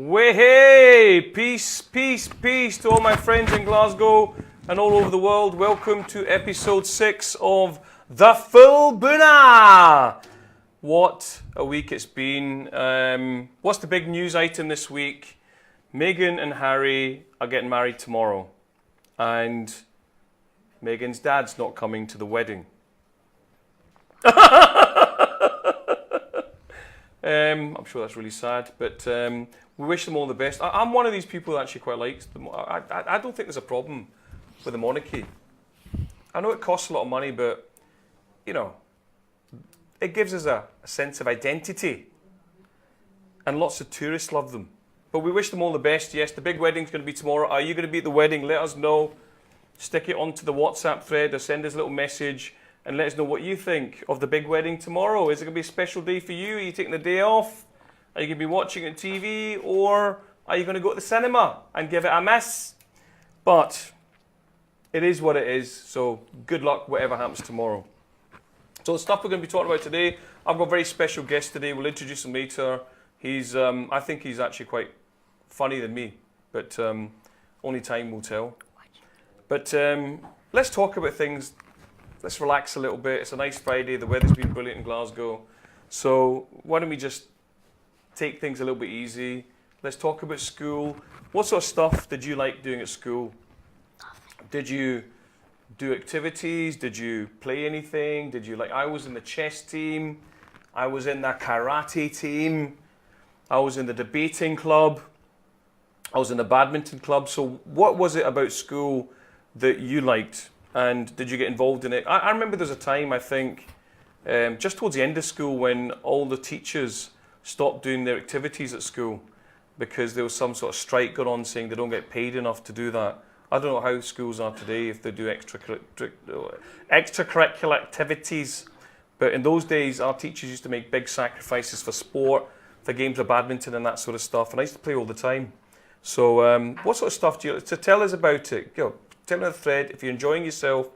Hey, peace, peace, peace to all my friends in Glasgow and all over the world. Welcome to episode 6 of the fullbhoona. What a week it's been. What's the big news item this week? Meghan and Harry are getting married tomorrow. And Meghan's dad's not coming to the wedding. I'm sure that's really sad, but we wish them all the best. I'm one of these people who actually quite likes them. I don't think there's a problem with the monarchy. I know it costs a lot of money, but, you know, it gives us a sense of identity. And lots of tourists love them. But we wish them all the best. Yes, the big wedding's going to be tomorrow. Are you going to be at the wedding? Let us know. Stick it onto the WhatsApp thread or send us a little message and let us know what you think of the big wedding tomorrow. Is it going to be a special day for you? Are you taking the day off? Are you going to be watching it on TV? Or are you going to go to the cinema and give it a miss? But it is what it is. So good luck, whatever happens tomorrow. So the stuff we're going to be talking about today, I've got a very special guest today. We'll introduce him later. He's, I think he's actually quite funny than me. But only time will tell. But let's talk about things. Let's relax a little bit. It's a nice Friday. The weather's been brilliant in Glasgow. So why don't we just take things a little bit easy. Let's talk about school. What sort of stuff did you like doing at school? Did you do activities? Did you play anything? Did you like? I was in the chess team. I was in the karate team. I was in the debating club. I was in the badminton club. So what was it about school that you liked? And did you get involved in it? I remember there was a time, I think, just towards the end of school when all the teachers stopped doing their activities at school because there was some sort of strike going on saying they don't get paid enough to do that. I don't know how schools are today if they do extracurricular activities. But in those days, our teachers used to make big sacrifices for sport, for games of badminton and that sort of stuff. And I used to play all the time. So what sort of stuff do you... So tell us about it. Go. Tell me on the thread, if you're enjoying yourself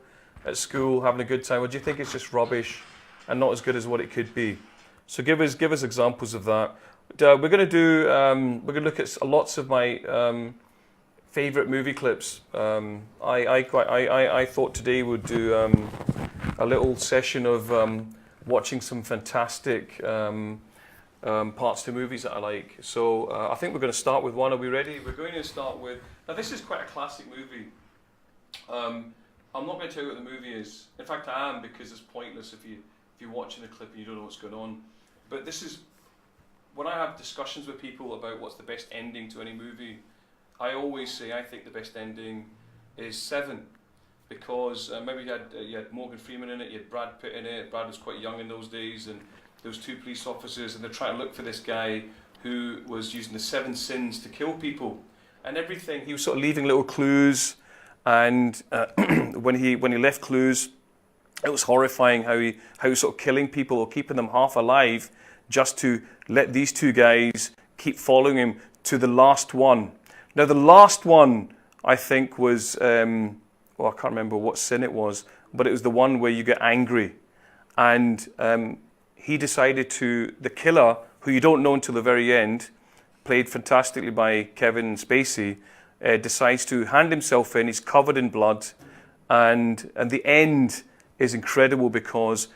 at school, having a good time, or do you think it's just rubbish and not as good as what it could be? So give us examples of that. We're going to look at lots of my favourite movie clips. I thought today we'd do a little session of watching some fantastic parts to movies that I like. So I think we're going to start with one. Are we ready? We're going to start with... Now this is quite a classic movie. I'm not going to tell you what the movie is. In fact, I am, because it's pointless if you're watching the clip and you don't know what's going on. But this is, when I have discussions with people about what's the best ending to any movie, I always say I think the best ending is 7, because maybe you had Morgan Freeman in it, you had Brad Pitt in it. Brad was quite young in those days, and there was 2 police officers, and they're trying to look for this guy who was using the 7 sins to kill people, and everything. He was sort of leaving little clues. And when he left clues, it was horrifying how he was sort of killing people or keeping them half alive just to let these 2 guys keep following him to the last one. Now the last one, I think, was I can't remember what sin it was, but it was the one where you get angry, and he decided to, the killer, who you don't know until the very end, played fantastically by Kevin Spacey. Decides to hand himself in. He's covered in blood, and the end is incredible, because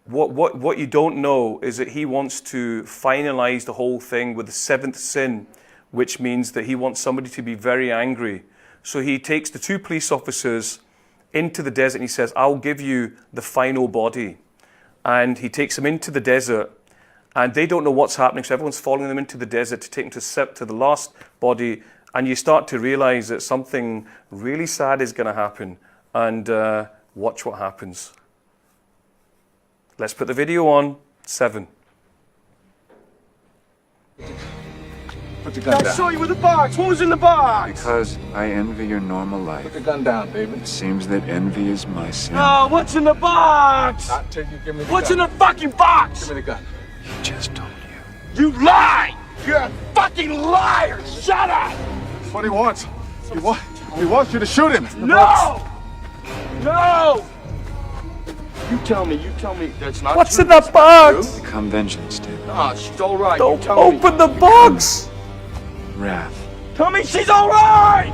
what you don't know is that he wants to finalize the whole thing with the 7th sin, which means that he wants somebody to be very angry. So he takes the 2 police officers into the desert and he says, "I'll give you the final body." And he takes them into the desert, and they don't know what's happening, so everyone's following them into the desert to take them to the last body. And you start to realize that something really sad is going to happen. And watch what happens. Let's put the video on. 7. Put the gun down. I saw you with the box. What was in the box? Because I envy your normal life. Put the gun down, David. It seems that envy is my sin. No, what's in the box? Not till you give me the What's gun. in the fucking box? Give me the gun. He just told you. You lie! You're a fucking liar! Shut up! That's what he wants. He wants you to shoot him. No! No! You tell me that's not What's true. in that box? Become vengeance, David. Ah, she's all right. Don't you tell me. open the box! wrath. Tell me she's all right!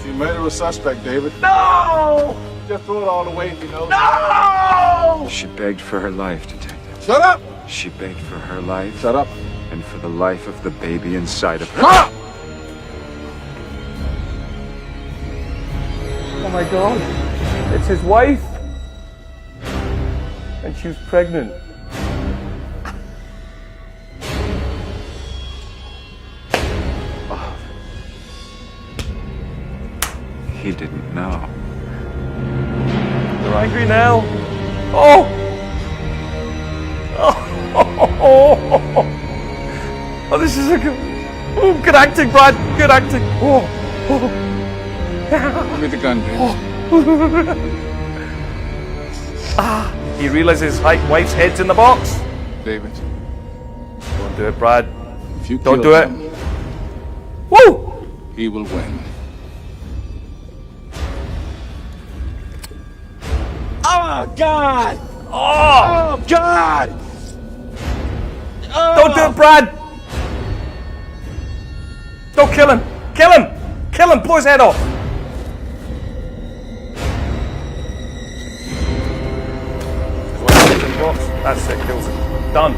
She murdered a suspect, David. No! Just throw it all away if you know. No! She begged for her life, Detective. Shut up! She begged for her life. Shut up. And for the life of the baby inside of her. Shut up! Oh my God. It's his wife. And she was pregnant. He didn't know. They're angry now. Oh! Oh, oh, this is a good acting, Brad. Good acting. Oh. Give me the gun, David. He realizes his wife's head's in the box. David, Don't do it, Brad. if you Don't kill do it. him, Woo! he will win. Oh, God! Oh! Oh, God! Don't do it, Brad! Don't kill him! Kill him! Kill him! Blow his head off! That's it, kills him. Done.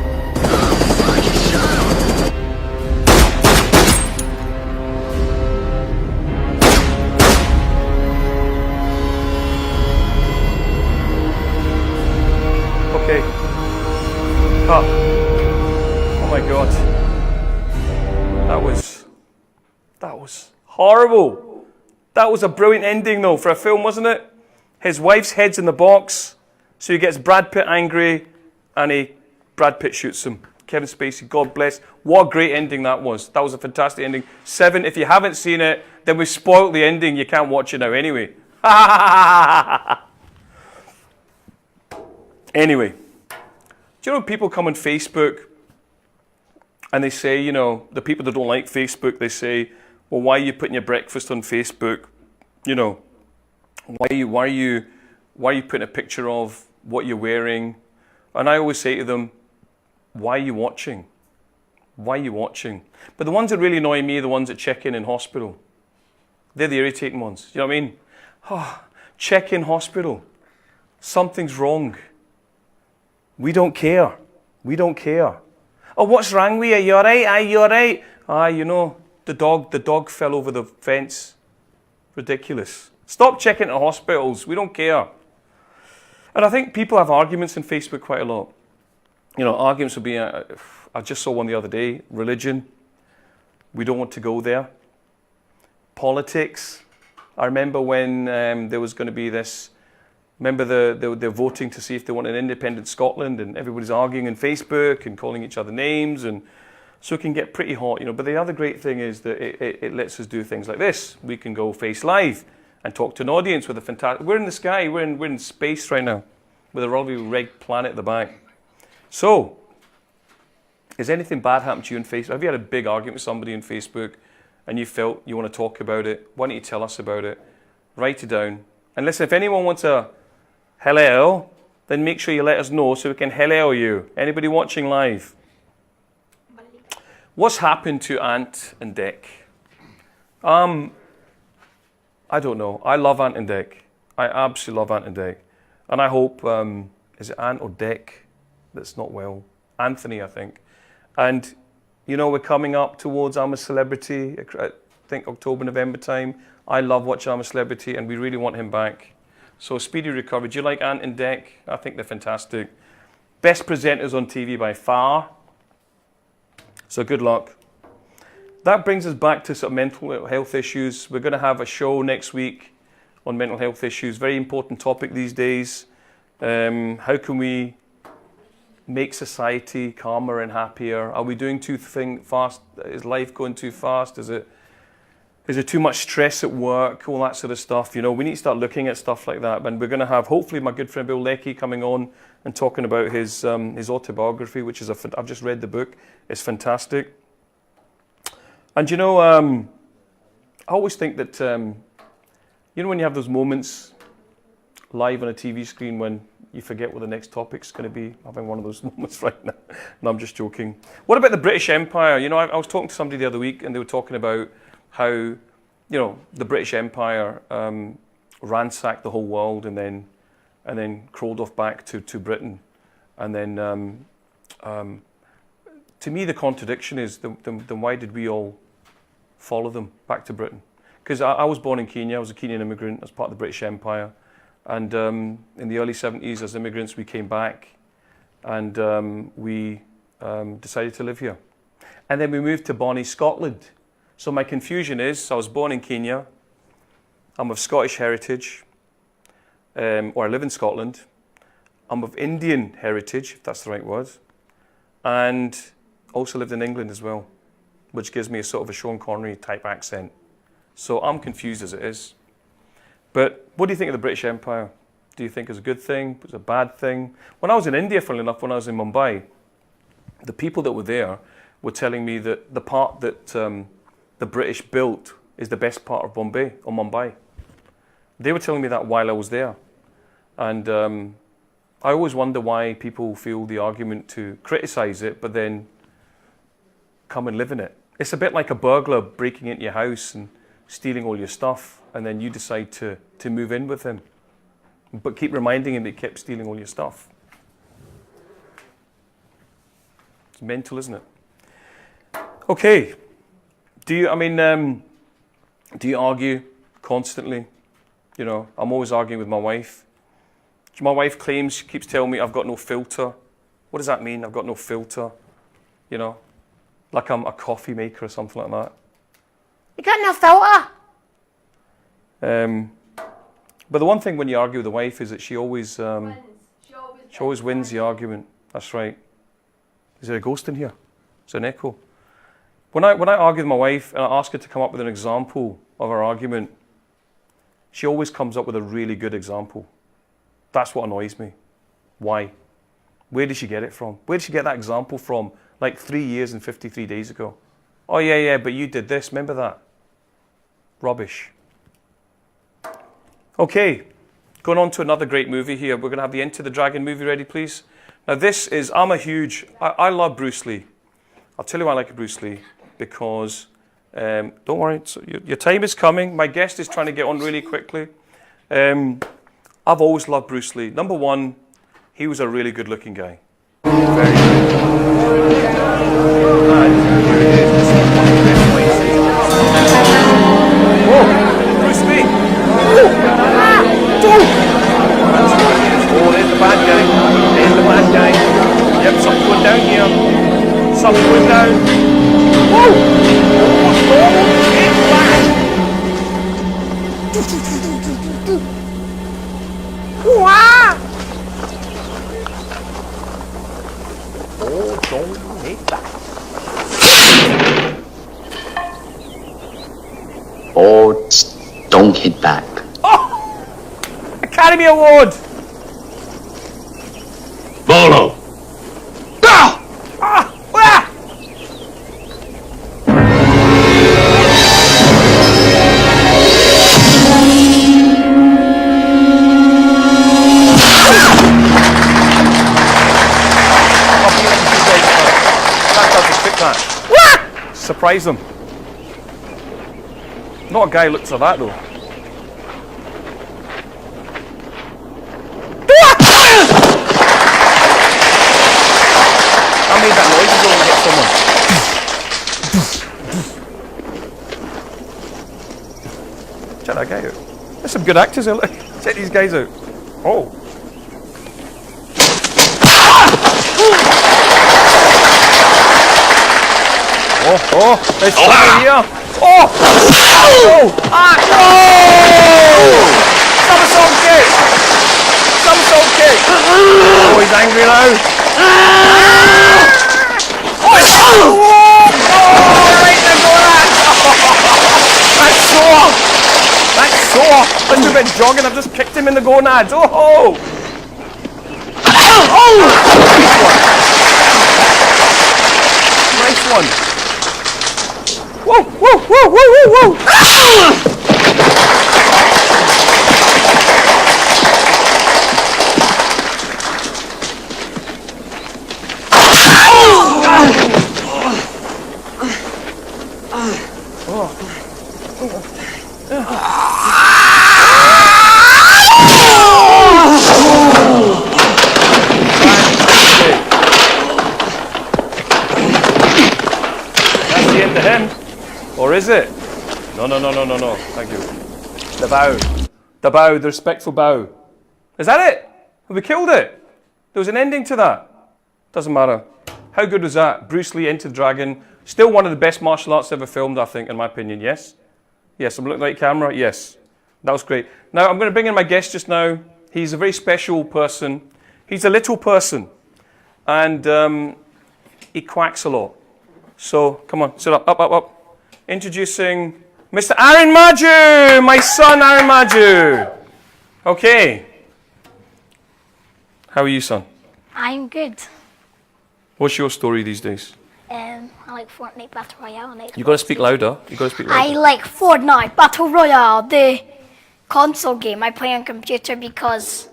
Okay. Oh my God. That was horrible. That was a brilliant ending though for a film, wasn't it? His wife's head's in the box, so he gets Brad Pitt angry, and Brad Pitt shoots him. Kevin Spacey, God bless. What a great ending that was. That was a fantastic ending. 7, if you haven't seen it, then we've spoiled the ending. You can't watch it now anyway. Anyway, do you know people come on Facebook and they say, you know, the people that don't like Facebook, they say, well, why are you putting your breakfast on Facebook? You know, why are you putting a picture of what you're wearing? And I always say to them, why are you watching? Why are you watching? But the ones that really annoy me are the ones that check in hospital. They're the irritating ones. You know what I mean? Oh, check in hospital. Something's wrong. We don't care. We don't care. Oh, what's wrong with you? You all right? Aye, you all right? Aye, you know, the dog fell over the fence. Ridiculous. Stop checking into hospitals. We don't care. And I think people have arguments on Facebook quite a lot. You know, arguments will be, I just saw one the other day, religion. We don't want to go there. Politics. I remember when there was going to be this, remember they're voting to see if they want an independent Scotland, and everybody's arguing on Facebook and calling each other names, and so it can get pretty hot, you know. But the other great thing is that it lets us do things like this. We can go face live and talk to an audience with a fantastic... We're in the sky, we're in space right now, with a lovely red planet at the back. So, has anything bad happened to you on Facebook? Have you had a big argument with somebody on Facebook and you felt you want to talk about it? Why don't you tell us about it? Write it down. And listen, if anyone wants a hello, then make sure you let us know so we can hello you. Anybody watching live? What's happened to Ant and Dec? I don't know. I love Ant and Dec. I absolutely love Ant and Dec. And I hope, is it Ant or Dec that's not well? Anthony, I think. And, you know, we're coming up towards I'm a Celebrity, I think October, November time. I love watching I'm a Celebrity, and we really want him back. So speedy recovery. Do you like Ant and Dec? I think they're fantastic. Best presenters on TV by far. So good luck. That brings us back to sort of mental health issues. We're going to have a show next week on mental health issues. Very important topic these days. How can we make society calmer and happier? Are we doing too fast? Is life going too fast? Is there too much stress at work? All that sort of stuff. You know, we need to start looking at stuff like that. And we're going to have, hopefully, my good friend Bill Leckie coming on and talking about his autobiography, which is I've just read the book. It's fantastic. And you know, I always think that you know, when you have those moments live on a TV screen when you forget what the next topic's going to be. I'm having one of those moments right now. No, I'm just joking. What about the British Empire? You know, I was talking to somebody the other week, and they were talking about how, you know, the British Empire ransacked the whole world and then crawled off back to Britain. And then, to me, the contradiction is, then why did we all follow them back to Britain? Because I was born in Kenya. I was a Kenyan immigrant as part of the British Empire. And in the early 70s, as immigrants, we came back and we decided to live here. And then we moved to Bonnie, Scotland. So my confusion is, I was born in Kenya, I'm of Scottish heritage, or I live in Scotland. I'm of Indian heritage, if that's the right word, and also lived in England as well, which gives me a sort of a Sean Connery type accent. So I'm confused as it is. But what do you think of the British Empire? Do you think it's a good thing? It's a bad thing? When I was in India, funnily enough, when I was in Mumbai, the people that were there were telling me that the part that the British built is the best part of Bombay, or Mumbai. They were telling me that while I was there. And I always wonder why people feel the argument to criticize it, but then come and live in it. It's a bit like a burglar breaking into your house and stealing all your stuff, and then you decide to move in with him, but keep reminding him that he kept stealing all your stuff. It's mental, isn't it? Okay. Do you argue constantly? You know, I'm always arguing with my wife. My wife claims, she keeps telling me I've got no filter. What does that mean? I've got no filter. You know, like I'm a coffee maker or something like that. You got no filter. But the one thing when you argue with the wife is that she always wins the argument. That's right. Is there a ghost in here? Is there an echo? When I argue with my wife and I ask her to come up with an example of her argument, she always comes up with a really good example. That's what annoys me. Why? Where did she get it from? Where did she get that example from? Like 3 years and 53 days ago. Oh yeah, but you did this. Remember that? Rubbish. Okay, going on to another great movie here. We're going to have the Enter the Dragon movie ready, please. Now this is, I love Bruce Lee. I'll tell you why I like Bruce Lee. Because, don't worry, your time is coming. My guest is trying to get on really quickly. I've always loved Bruce Lee. Number one, he was a really good looking guy. Very good. Whoa, Bruce Lee. Oh, there's the bad guy. There's the bad guy. Yep, something's going down here. Something's going down. Whoa! It's bad. Wow! Oh, don't hit back. Oh, don't hit back. Oh! Academy Award! Bolo! Ah! Ah! Ah! Surprise them. Not a guy who looks like that though. I made that noise as well to get someone. Check that guy out. There's some good actors here. Look. Check these guys out. Oh. Oh, there's someone here. Oh! Oh! Ah! Oh! Somersault kick! Somersault kick! Oh, he's angry now. Oh! Oh! Right in the gonad! That's sore! That's sore! Let's do a bit of jogging. I've just kicked him in the gonads. Oh! Oh! Nice one. Whoa, whoa, whoa, whoa, whoa, whoa! Is it? No. Thank you. The bow. The bow, the respectful bow. Is that it? Have we killed it? There was an ending to that. Doesn't matter. How good was that? Bruce Lee, Enter the Dragon. Still one of the best martial arts ever filmed, I think, in my opinion. Yes? Yes, I'm looking at the camera. Yes. That was great. Now, I'm going to bring in my guest just now. He's a very special person. He's a little person. And he quacks a lot. So, come on, sit up, up. Introducing Mr. Arin Majhu, my son Arin Majhu. Okay. How are you, son? I'm good. What's your story these days? I like Fortnite Battle Royale. You got to speak louder. I like Fortnite Battle Royale, the console game I play on computer because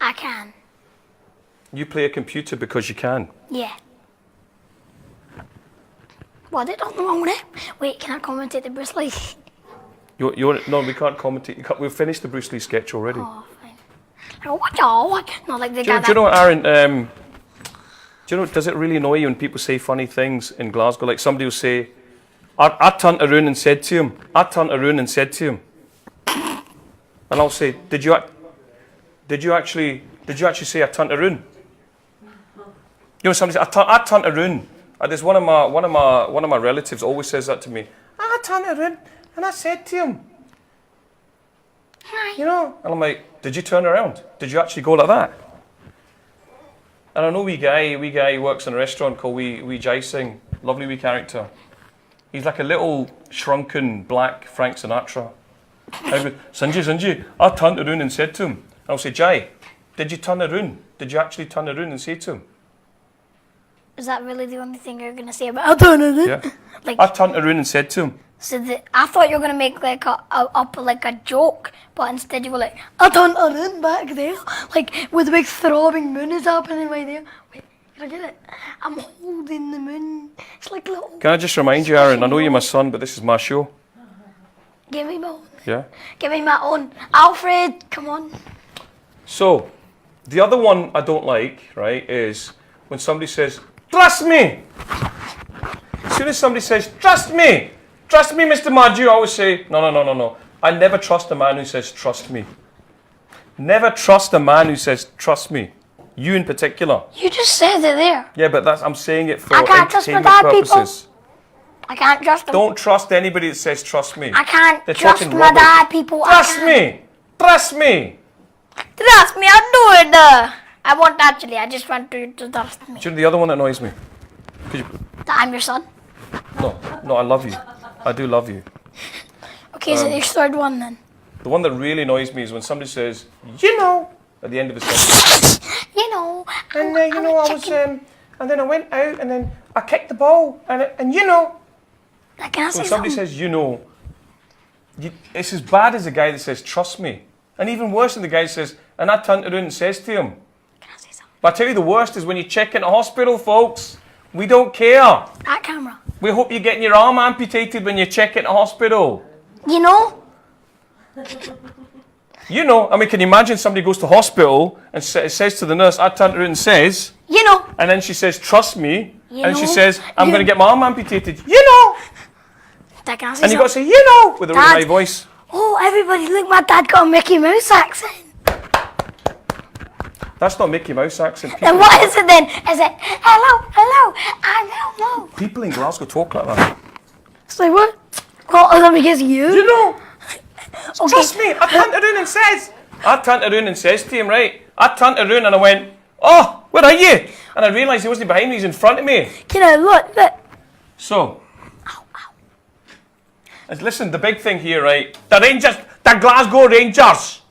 I can. You play a computer because you can. Yeah. What did nothing wrong with it? Wait, can I commentate the Bruce Lee? No, we can't commentate. We've finished the Bruce Lee sketch already. Oh, fine. Oh, what y'all? Not like the guy Do you know what, Aaron? Do you know? Does it really annoy you when people say funny things in Glasgow? Like somebody will say, "I turned around and said to him." I turned around and said to him, and I'll say, "Did you actually say I turned around?" You know, somebody says, "I turned around." There's one of my relatives always says that to me. I turned around and I said to him, Hi. you know, and I'm like, "Did you turn around? Did you actually go like that?" And I know wee guy who works in a restaurant called Wee Jai Singh, lovely wee character. He's like a little shrunken black Frank Sinatra. Sanjay, I turned around and said to him. And I'll say, "Jai, did you turn around? Did you actually turn around and say to him?" Is that really the only thing you're gonna say about I turned around? Yeah. Like, I turned around and said to him. so I thought you were gonna make like a joke, but instead you were like, I turned around back there, like with the big throbbing moon is happening right there. Wait, can I get it? I'm holding the moon. It's like little. Can I just remind you, Aaron, I know you're my son, but this is my show. Give me my own. Yeah? Give me my own. Alfred, come on. So, the other one I don't like, right, is when somebody says, "Trust me." As soon as somebody says, "Trust me, Mr. Majhu," I always say, no. I never trust a man who says, "Trust me." Never trust a man who says, "Trust me." You in particular. You just said it there. Yeah, but I'm saying it for I can't trust my entertainment dad, people. purposes. I can't trust them. Don't trust anybody that says, "Trust me." I can't They're trust talking my rubbish. dad, people. Trust me. Trust me. Trust me, I do it. I won't actually. I just want you to trust me. Do you know the other one that annoys me? That I'm your son. No, I love you. I do love you. Okay, so your third one then. The one that really annoys me is when somebody says, "You know," at the end of a sentence. You know. And you know, I was, and then I went out, and then I kicked the ball, and you know. Can I So say if somebody something? says, "You know," it's as bad as the guy that says, "Trust me," and even worse than the guy that says, "And I turned around and says to him." Can I say something? But I tell you, the worst is when you check into hospital, folks. We don't care. That camera. We hope you're getting your arm amputated when you check into hospital. You know. You know, I mean, can you imagine somebody goes to hospital and says to the nurse, "I turned around and says," You know. and then she says, "Trust me," You and she know. says, "I'm You- going to get my arm amputated." You know. Dad, can I say And you got to something? say, "You know," with a really Dad. high voice. Oh, everybody, look, my dad got a Mickey Mouse accent. That's not Mickey Mouse accent. Then what is it then? Is it hello, and hello? People in Glasgow talk like that. It's like what? Well, is that because of you? You know. Okay. Trust me, I turned around and says. I turned around and says to him, right? I turned around and I went, "Oh, where are you?" And I realised he wasn't behind me, he's in front of me. Can I look? So, listen, the big thing here, right? The Glasgow Rangers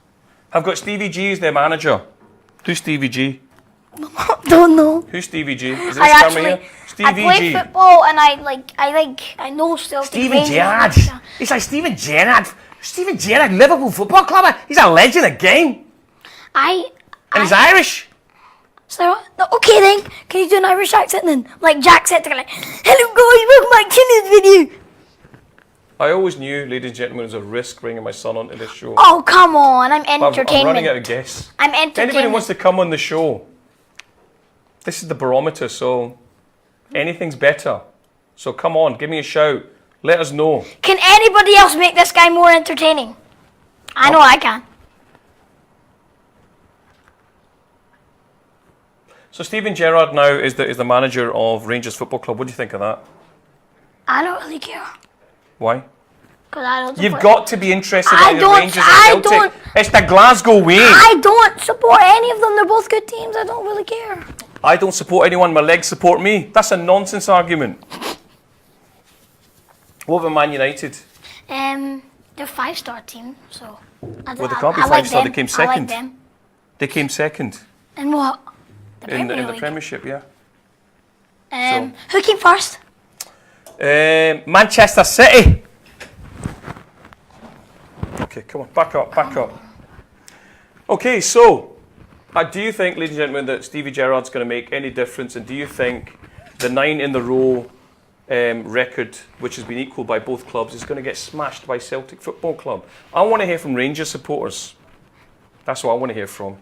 have got Stevie G as their manager. Who's Stevie G? Don't know. Who's Stevie G? Is this I camera actually, here? I Stevie play G. football and I know Celtic. Steven Rangers. Gerrard. It's like Steven Gerrard. Steven Gerrard, Liverpool Football Club. He's a legend of the game. And he's Irish. So, no, okay then, can you do an Irish accent then? Like Jack said to like, "Hello guys, welcome back to this video." I always knew, ladies and gentlemen, it was a risk bringing my son onto this show. Oh, come on, I'm I'm running entertainment. out of guess. I'm If anybody entertainment. wants to come on the show, this is the barometer, so anything's better. So come on, give me a shout. Let us know. Can anybody else make this guy more entertaining? I know I can. So Steven Gerrard now is the manager of Rangers Football Club. What do you think of that? I don't really care. Why? Because I don't You've support- got to be interested I in the don't- Rangers and I Celtic. don't- It's the Glasgow way. I don't support any of them. They're both good teams. I don't really care. I don't support anyone. My legs support me. That's a nonsense argument. What about Man United? They're a 5-star team, so. Well, they can't be I like 5-star. They them. came I like second. them. They came second And what? The in Premier the League. Premiership, yeah. Who came first? Manchester City. Okay, come on, back up, back up. Okay, so do you think, ladies and gentlemen, that Stevie Gerrard's going to make any difference? And do you think the 9 in the row record, which has been equalled by both clubs, is going to get smashed by Celtic Football Club? I want to hear from Rangers supporters. That's what I want to hear from.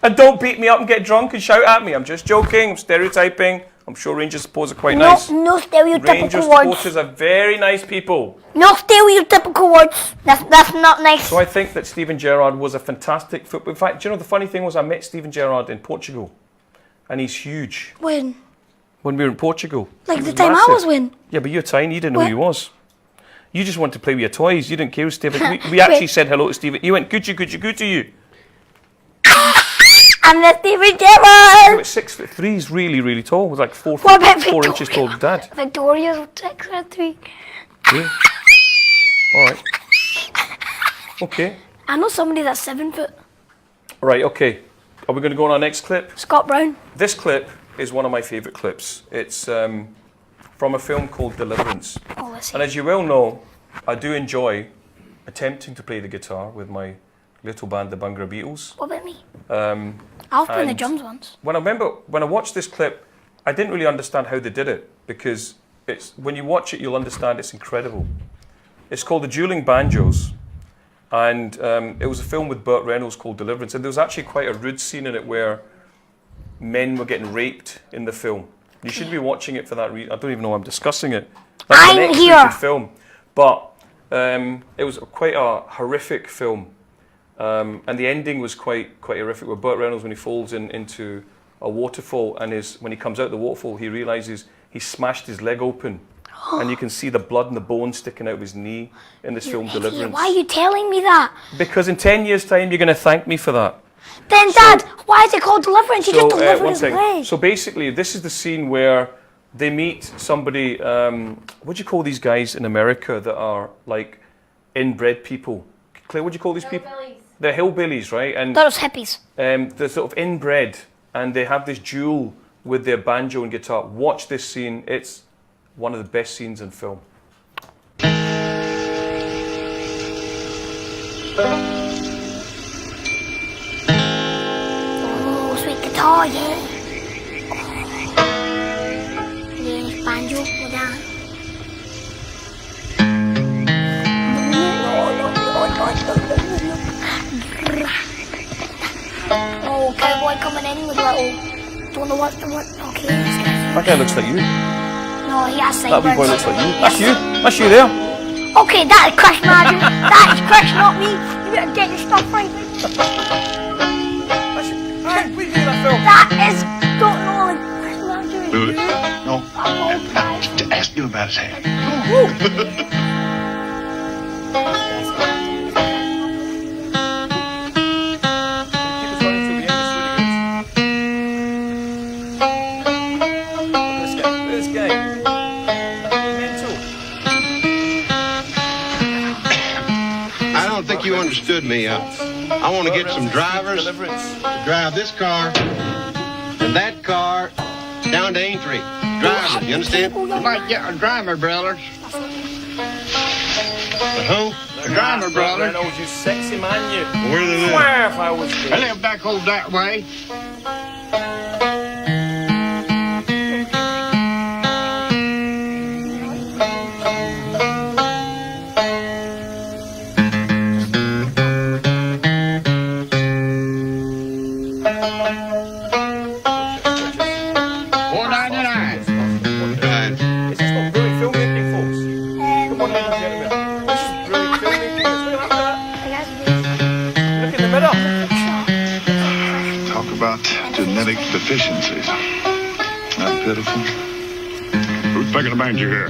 And don't beat me up and get drunk and shout at me. I'm just joking. I'm stereotyping. I'm sure Rangers supporters are quite nice. No stereotypical Rangers words. supporters are very nice people. No stereotypical words. That's not nice. So I think that Steven Gerrard was a fantastic football. In fact, do you know the funny thing was I met Steven Gerrard in Portugal, and he's huge. When? When we were in Portugal. Like He the was time I massive. was when? Yeah, but you're tiny. You didn't know who he What? was. You just wanted to play with your toys. You didn't care, Steven. We actually said hello to Steven. You went, good to you. I'm the Steven He Gerrard. was 6'3". He's really, really tall. He was like 4 What about 4 inches tall Victoria? as Dad. Victoria's 6'3". Yeah. All right. Okay. I know somebody that's 7 foot. Right, okay. Are we going to go on our next clip? Scott Brown. This clip is one of my favourite clips. It's from a film called Deliverance. Oh, let's see. And as you well know, I do enjoy attempting to play the guitar with my little band, the Bhangra Beatles. What about me? I was playing the and- drums once. When I watched this clip, I didn't really understand how they did it, because it's when you watch it, you'll understand it's incredible. It's called The Dueling Banjos, and it was a film with Burt Reynolds called Deliverance, and there was actually quite a rude scene in it where men were getting raped in the film. You should be watching it for that reason. I don't even know why I'm discussing it. That's I'm an excellent here. good film, but it was quite a horrific film. And the ending was quite horrific, where Burt Reynolds, when he falls into a waterfall, and when he comes out of the waterfall, he realises he smashed his leg open, and you can see the blood and the bone sticking out of his knee in this film, Idiot, Deliverance. why are you telling me that? Because in 10 years' time, you're going to thank me for that. Then, Dad, why is it called Deliverance? He just delivered one his second. leg. So basically, this is the scene where they meet somebody. What do you call these guys in America that are like inbred people? Claire, what do you call these people? They're hillbillies, right? And Those hippies. they're sort of inbred, and they have this duel with their banjo and guitar. Watch this scene. It's one of the best scenes in film. Oh, sweet guitar, yeah. Yes, banjo, go down. Oh, cowboy coming in with little. Don't know what the what. Okay, this guy's. That guy looks like you. No, he has That wee sideburns. boy looks like you. That's you. That's you there. Okay, that is Chris Madden. That is Chris, not me. You better get your stuff right. Hey, we do that film. That is. Don't know like Chris Madden. No. Oh, Ask him about his hand. Keep us running till the end. It's really good. This guy. Mental. I don't think you understood me. I want to get some drivers to Deliverance. drive this car and that car down to Aintree. Drivers, you understand? Might get a driver, brother. Who? A driver, brother. Reynolds, you sexy man, you. Where do they live? Swear if I was I there. live back over that way. $4.99. Right. Is this not brilliant filmmaking, folks? about genetic deficiencies. Not pitiful. Who's picking the manger here?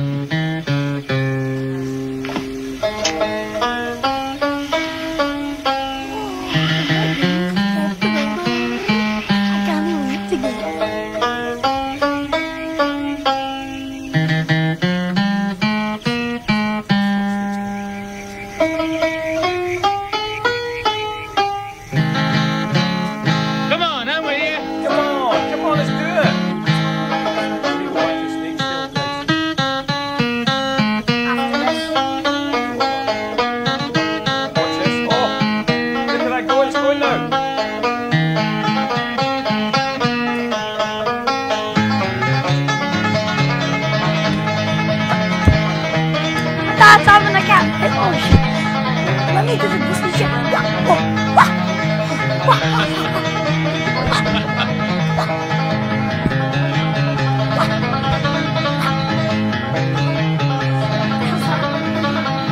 I can't even wait to go. Come on, I'm with you. Come on, let's do it. Really like the snake tail guys. Watch this. Oh, look at that going. It's going now. That's having a cat. Oh shit. Let me do the pussy shit. Wah, wah,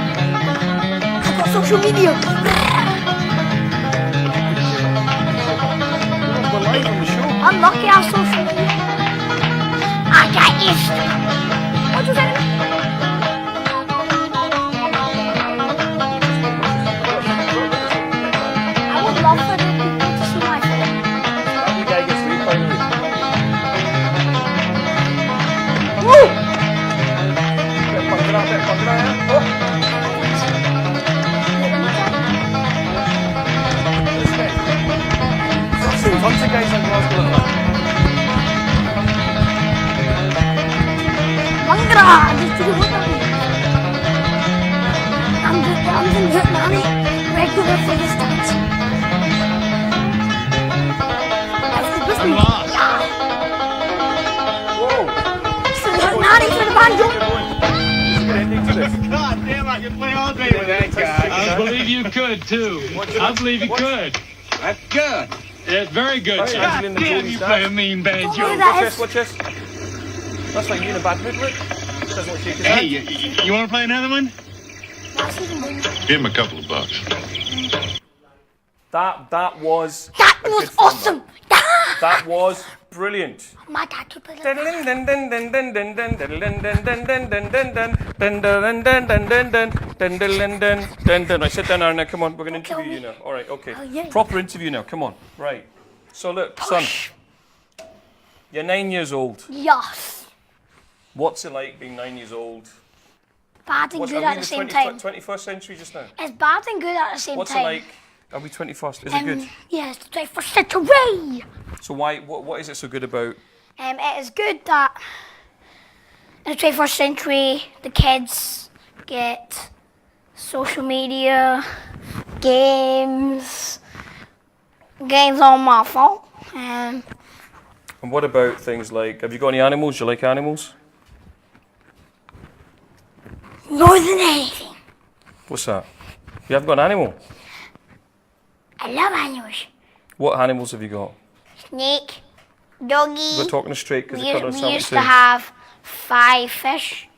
I got social media. We're live on the show. I'm lucky I have social media. I got Instagram. What was that? I would love for the people to see my phone. That wee guy gets free finally. Woo! Bit Bhangra, yeah? Oh. Tons of guys in Glasgow like that. Bhangra! Just do the work of me. I'm in Vietnam, regular for this dance. That's the business. Whoa! So Vietnam for the banjo. Good ending to this. God damn, I can play all day with that guy. I believe you could too. I believe you could. That's good. It's very good. Right, son. Angelina Damn, Jolie's you dad. play a mean banjo. Oh, that is- Watch this. That's like you in a bad mood, look. Doesn't want to shake his Hey, hand. you want to play another one? That's even better. Give him a couple of bucks. That was That a was good film, awesome. That was brilliant. My dad could play that. Right, sit down, Arna. Come on, we're going to Don't interview you kill now. All right, okay. Oh, yeah. Proper interview now. Come on. Right. So look, son, you're 9 years old. Yes. What's it like being 9 years old? Bad and What's, good are we at in the the same 20, time. 21st century just now? It's bad and good at the same What's time. it like? Are we 21st? Is it good? Yeah, it's the 21st century. So why? What is it so good about? It is good that in the 21st century the kids get social media, games on my phone. And what about things like? Have you got any animals? You like animals? More than anything, What's that? You haven't got an animal? I love animals. What animals have you got? Snake, doggy. We're talking straight because We, the colours we used to have 5 fish.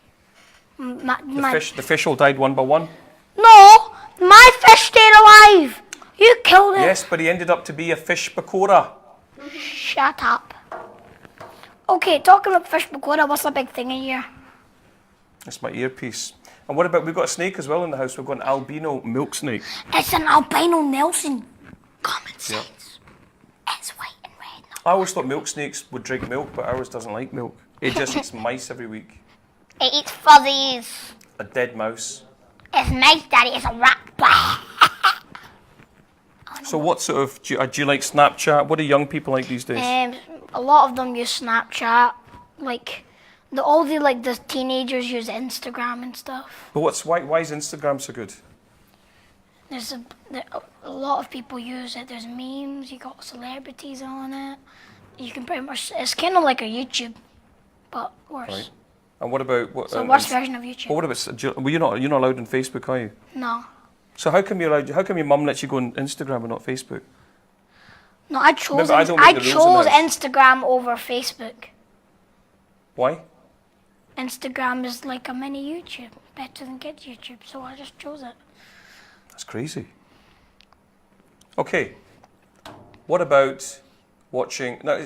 The fish all died one by one. No, my fish stayed alive. You killed it. Yes, but he ended up to be a fish pakora. Shut up. Okay, talking about fish pakora, what's the big thing in here? That's my earpiece. And what about, we've got a snake as well in the house. We've got an albino milk snake. It's an albino Nelson. Common sense. It's white and red. I always thought milk snakes would drink milk, but ours doesn't like milk. It just eats mice every week. It eats fuzzies. A dead mouse. It's nice, Daddy. It's a rat. So what sort of, do you like Snapchat? What do young people like these days? A lot of them use Snapchat. Like, the teenagers use Instagram and stuff. But why is Instagram so good? There's a lot of people use it. There's memes. You got celebrities on it. You can pretty much. It's kind of like a YouTube, but worse. Right. And what about what? It's a worse version of Well, YouTube. what about? Well, you're not allowed on Facebook, are you? No, So how come you're allowed? How come your mum lets you go on Instagram and not Facebook? no. I chose. Remember, I don't I make the rules in chose this. Instagram over Facebook. Why? Instagram is like a mini YouTube, better than kids YouTube, so I just chose it. That's crazy. Okay. What about watching. No,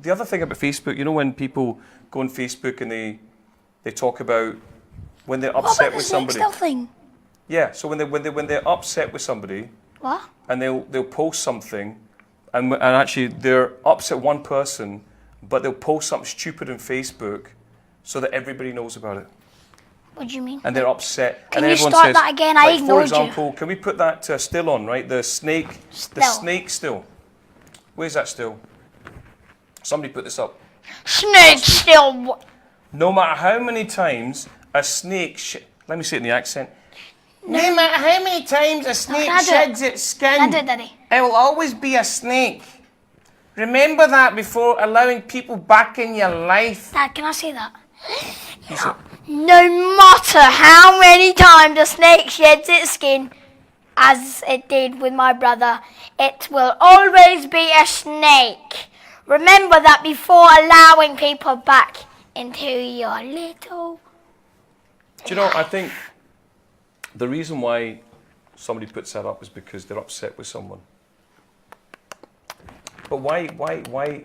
the other thing about Facebook, you know, when people go on Facebook and they talk about when they're What upset about the with snake somebody. still thing? Yeah. So when they're upset with somebody, What? and they'll post something, and actually they're upset one person, but they'll post something stupid on Facebook, so that everybody knows about it. What do you mean? And they're upset. Can and then you everyone start says, that again? I like, ignored for you. example, can we put that still on, right? The snake still. Where's that still? Somebody put this up. Snake still. No matter how many times a snake let me say it in the accent. No matter how many times a snake can I do sheds its skin, I do it, Daddy. it will always be a snake. Remember that before allowing people back in your life. Dad, can I say that? No matter how many times a snake sheds its skin, as it did with my brother, it will always be a snake. Remember that before allowing people back into your little... Do you know, I think the reason why somebody puts that up is because they're upset with someone. But why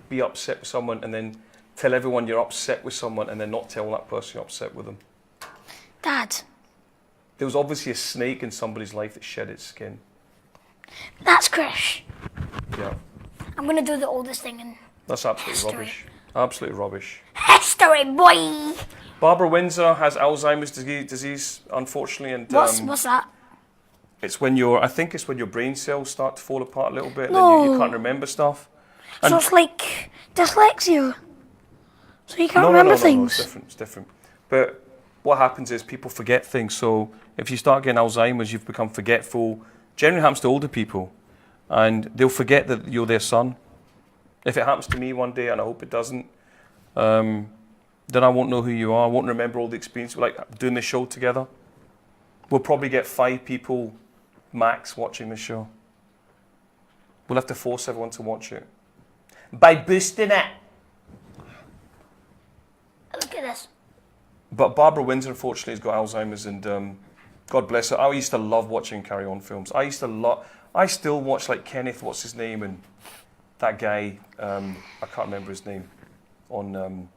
be upset with someone and then tell everyone you're upset with someone and then not tell that person you're upset with them? Dad, There was obviously a snake in somebody's life that shed its skin. that's Krish. Yeah, I'm going to do the oldest thing in that's absolutely History. rubbish. Absolutely rubbish. history, boy. Barbara Windsor has Alzheimer's disease, unfortunately, and What's that? it's when I think it's when your brain cells start to fall apart a little bit, and No. then you can't remember stuff. So it's like dyslexia. So you can't No, remember no, things. it's different. But what happens is people forget things. So if you start getting Alzheimer's, you've become forgetful. Generally happens to older people, and they'll forget that you're their son. If it happens to me one day, and I hope it doesn't, then I won't know who you are. I won't remember all the experience, like doing the show together. We'll probably get 5 people max watching the show. We'll have to force everyone to watch it by boosting it. Look at this. But Barbara Windsor, unfortunately, has got Alzheimer's, and God bless her. I used to love watching Carry On films. I still watch, like, Kenneth, what's his name, and that guy, I can't remember his name, on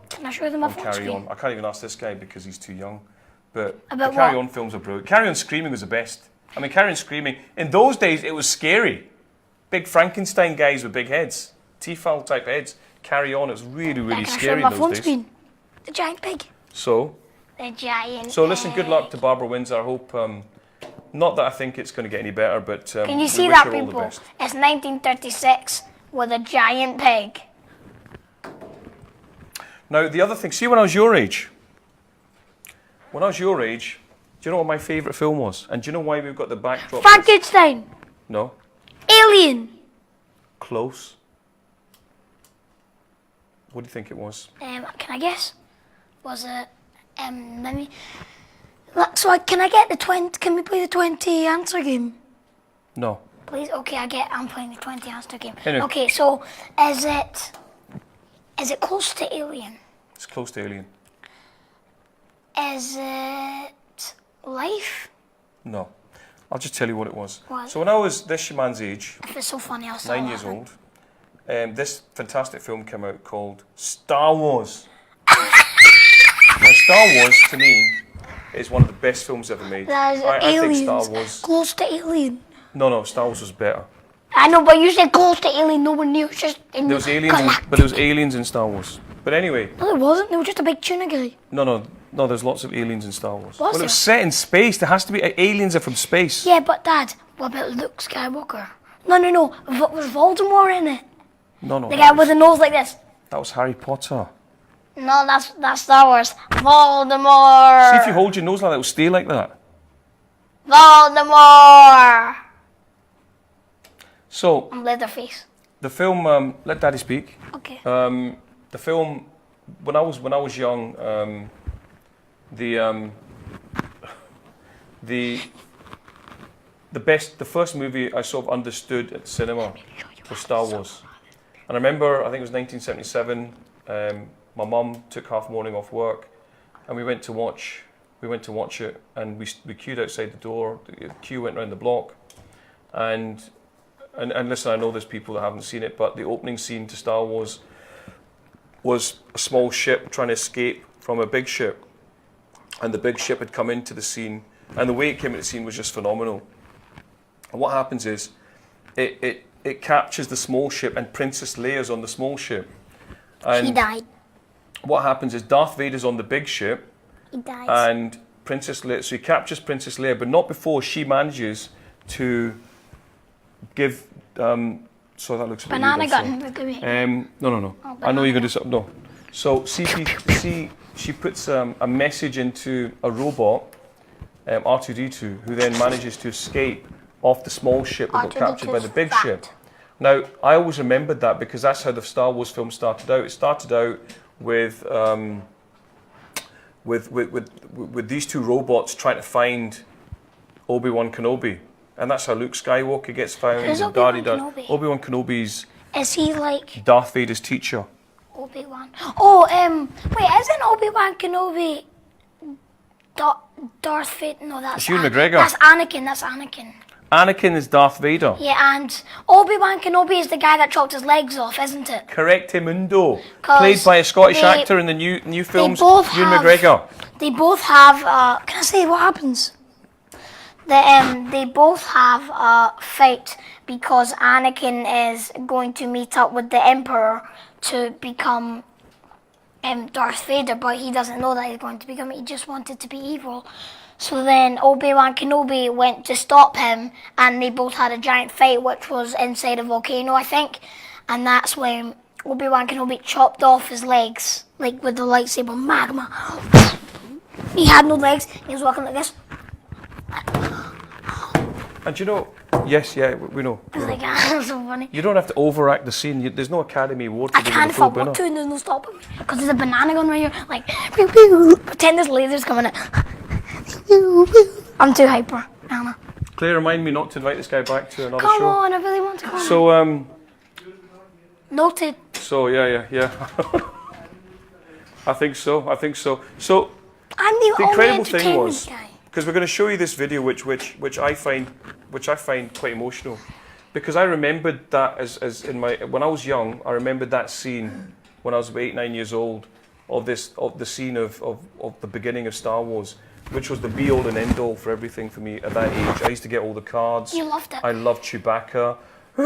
Can I show them my phone Carry screen? On. I can't even ask this guy because he's too young. But About the Carry what? On films are brilliant. Carry On Screaming was the best. I mean, Carry On Screaming, in those days, it was scary. Big Frankenstein guys with big heads, T-file type heads. Carry On, it was really, really Can I show scary my in phone those days. screen? The giant pig. So listen, good luck to Barbara Windsor. I hope, not that I think it's going to get any better, but Can you we see wish that, her all the people? best. It's 1936 with a giant pig. Now, the other thing, see when I was your age, do you know what my favourite film was? And do you know why we've got the backdrop? Frankenstein. No, Alien. close. What do you think it was? Can I guess? Was it? Let me. So can I get the 20? Can we play the 20 answer game? No. Please. Okay, I'm playing the 20 answer game. Anyway. Okay, so is it close to Alien? It's close to Alien. Is it Life? No. I'll just tell you what it was. What? So when I was this man's age, If it's so funny, I'll say 9 years old, this fantastic film came out called Star Wars. Now, Star Wars, to me, is one of the best films ever made. That is I think Aliens. Star Wars... Close to Alien. No, Star Wars was better. I know, but you said close to Alien. No one knew. It's just in There was aliens, but there was aliens in Star Wars. But anyway, No, there wasn't. There was just a big tuna guy. no, there's lots of aliens in Star Wars. Was Well, it there? was set in space. There has to be... aliens are from space. Yeah, but Dad, what about Luke Skywalker? No. Was Voldemort in it? No, The guy with a nose like this. that was Harry Potter. No, that's Star Wars. Voldemort. See, if you hold your nose like that, it'll stay like that. Voldemort. So, I'm Leatherface. the film... let Daddy speak. Okay. The film, when I was young, the first movie I sort of understood at the cinema was Star Wars. And I remember, I think it was 1977. My mum took half morning off work, and we went to watch it. And we queued outside the door. The queue went round the block, and and listen, I know there's people that haven't seen it, but the opening scene to Star Wars was a small ship trying to escape from a big ship, and the big ship had come into the scene, and the way it came into the scene was just phenomenal. And what happens is, it captures the small ship, and Princess Leia's on the small ship. And He died. what happens is Darth Vader's on the big ship, He dies. and Princess Leia, so he captures Princess Leia, but not before she manages to give, so that looks a bit Banana weird, gun. Look at me. no. Oh, I know you're going to banana. do something, no. So she puts a message into a robot, R2-D2, who then manages to escape off the small ship that got captured by the big fat. ship. Now, I always remembered that because that's how the Star Wars film started out. It started out with these two robots trying to find Obi-Wan Kenobi. And that's how Luke Skywalker gets found. Who's and Obi-Wan Daddy does. Kenobi? Obi-Wan Kenobi's Is he like Darth Vader's teacher. Obi-Wan? Oh, wait, isn't Obi-Wan Kenobi Darth Vader? No, that's It's Ewan McGregor. That's Anakin. Anakin is Darth Vader. Yeah, and Obi-Wan Kenobi is the guy that chopped his legs off, isn't it? Correctamundo. 'Cause Played by a Scottish they- actor in the new films, both Ewan have- McGregor. They both have. Can I say what happens? They both have a fight because Anakin is going to meet up with the Emperor to become Darth Vader, but he doesn't know that he's going to become. He just wanted to be evil. So then Obi-Wan Kenobi went to stop him, and they both had a giant fight, which was inside a volcano, I think. And that's when Obi-Wan Kenobi chopped off his legs, like with the lightsaber magma. He had no legs. He was walking like this. And you know, yes, yeah, we know. I was like, that's so funny. You don't have to overact the scene. There's no Academy Award for I doing can't the if I full want Bhoona. to, and there's no stopping me. Because there's a banana gun right here. Like, pew, pew, pretend there's lasers coming in. I'm too hyper, Anna. Claire, remind me not to invite this guy back to another Come show. on, I really want to come on. So, Noted. yeah. I think so. So, I'm the the only incredible thing entertainment was, guy. because we're going to show you this video, which I find quite emotional, because I remembered that as in when I was young, I remembered that scene when I was about 8-9 years old of the scene of the beginning of Star Wars, which was the be all and end all for everything for me at that age. I used to get all the cards. You loved it. I loved Chewbacca. No,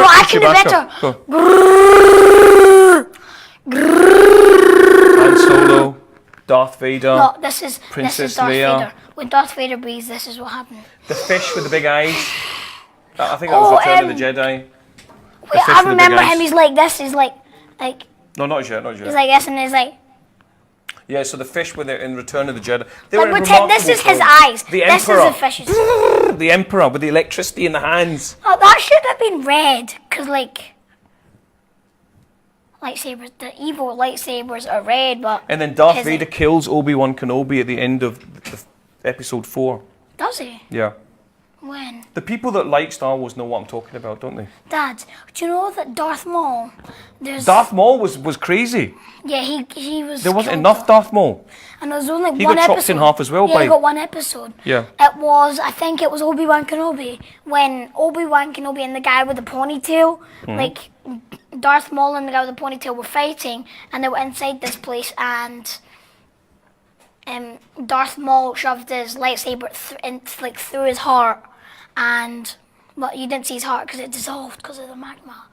I can do Chewbacca. better. Han Solo, Darth Vader. No, this is Princess Darth Leia. Vader. When Darth Vader breathes, this is what happened. The fish with the big eyes. I think that was Return of the Jedi. Wait, fish I with the remember big eyes. him. He's like this. He's like No, not yet. he's like this, and he's like. Yeah, so the fish with it in Return of the Jedi. They Like were in pretend this is his remarkable eyes. films. The This Emperor. is the fishes. The Emperor with the electricity in the hands. Oh, that should have been red, cause like lightsabers, the evil lightsabers are red, but And then Darth his- Vader kills Obi-Wan Kenobi at the end of episode 4. Does he? Yeah. When? The people that like Star Wars know what I'm talking about, don't they? Dad, do you know that Darth Maul? There's Darth Maul was crazy. yeah, he was. There wasn't killed enough off. Darth Maul. And there was only He one got chopped episode. in half as well Yeah, by- he got one episode. Yeah. I think it was Obi-Wan Kenobi. When Obi-Wan Kenobi and the guy with the ponytail, Mm-hmm. like Darth Maul and the guy with the ponytail were fighting, and they were inside this place, and Darth Maul shoved his lightsaber through his heart, and but you didn't see his heart because it dissolved because of the magma.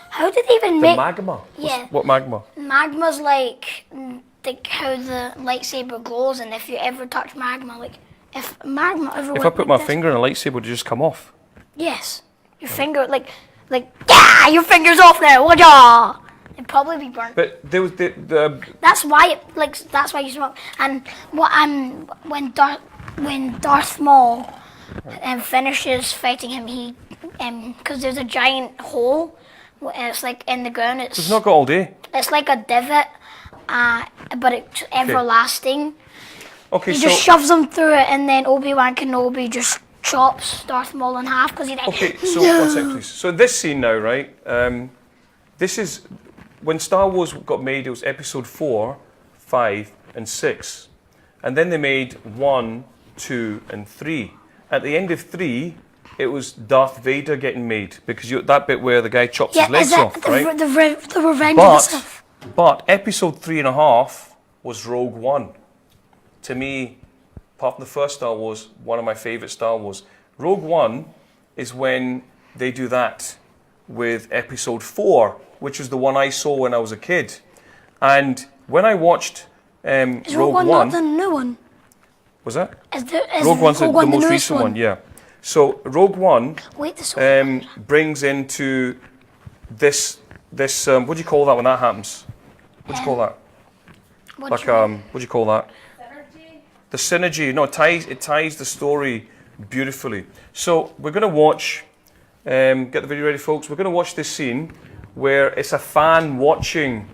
How did they even The make magma? Yeah. What magma? magma's like how the lightsaber glows, and if you ever touch magma, like if magma ever If I went put like my this- finger in a lightsaber, would it just come off? yes, your finger like yeah, your finger's off now. Wajah! It'd probably be burnt. But there was the That's why that's why you smoke. And when Darth Maul finishes fighting him, he because there's a giant hole. It's like in the ground. It's not got all day. It's like a divot, but it's everlasting. Okay, He so just shoves him through it, and then Obi-Wan Kenobi just chops Darth Maul in half because he's like. okay, so 1 second, please. So this scene now, right? This is when Star Wars got made. It was Episode 4, 5, and 6, and then they made 1, 2, and 3. At the end of 3, it was Darth Vader getting made because that bit where the guy chops his is legs that off, right? the Revenge of the Sith? But episode 3.5 was Rogue One. To me, apart from the first Star Wars, one of my favourite Star Wars. Rogue One is when they do that with episode 4, which was the one I saw when I was a kid. And when I watched Is Rogue One One, not the new one? was that? Is Rogue One's the most newest recent one, yeah. So Rogue One Wait, this brings into this what do you call that when that happens? What do you call that? What do you call that? Synergy. The synergy. No, it ties the story beautifully. So we're going to watch. Get the video ready, folks. We're going to watch this scene where it's a fan watching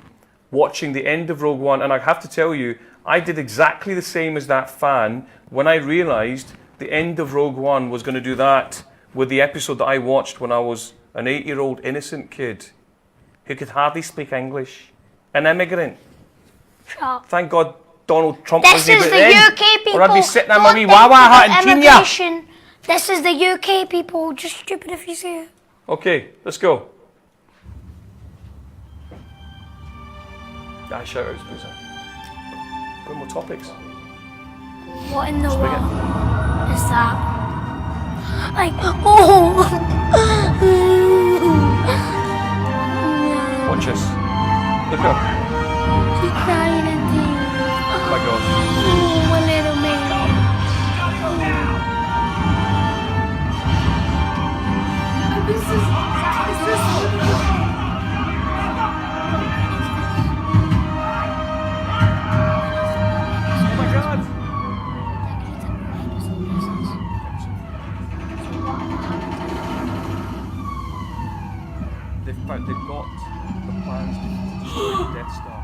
the end of Rogue One, and I have to tell you, I did exactly the same as that fan when I realised the end of Rogue One was going to do that with the episode that I watched when I was an 8-year-old innocent kid who could hardly speak English, an immigrant. Thank God Donald Trump was This able is to the end, UK people. or I'd be sitting in my Don't wee think Wawa hut that in Kenya. immigration- This is the UK people. Just stupid if you say it. Okay, let's go. Shout outs, please. Got more topics. What in the Spring it. world is that? Like, oh. Watch this. Look up. She's crying in tears. Oh my God. Oh, my little man. Oh my God. They've got the plans to destroy the Death Star.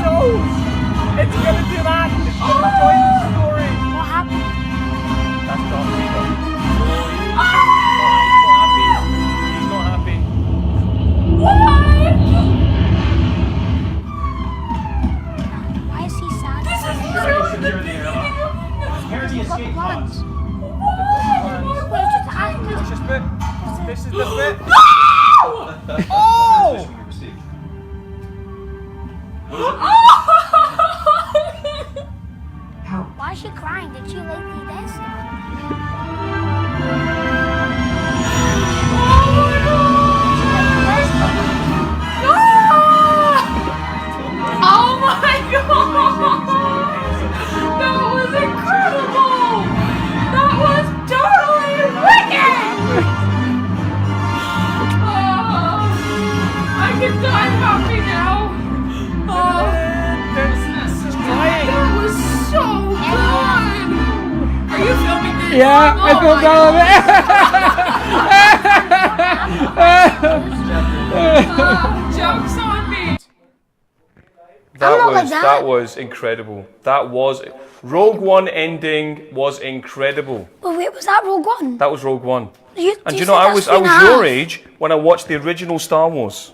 It's gonna do that! It's gonna join the story! What happened? That's Darth Vader. He's not happy. Why is he sad? Security escape pods. Wait, just ask me. Watch this bit. This is the bit. Why is she crying? Did she like the Death Star? Oh my God! That was incredible! That was totally wicked! I can die happy now. That was so good! Are you filming this? Yeah, I filmed all of it. Joke's on me! That was incredible. That was Rogue One ending was incredible. But wait, was that Rogue One? That was Rogue One. You And you said know, I that's was 3.5. your age when I watched the original Star Wars.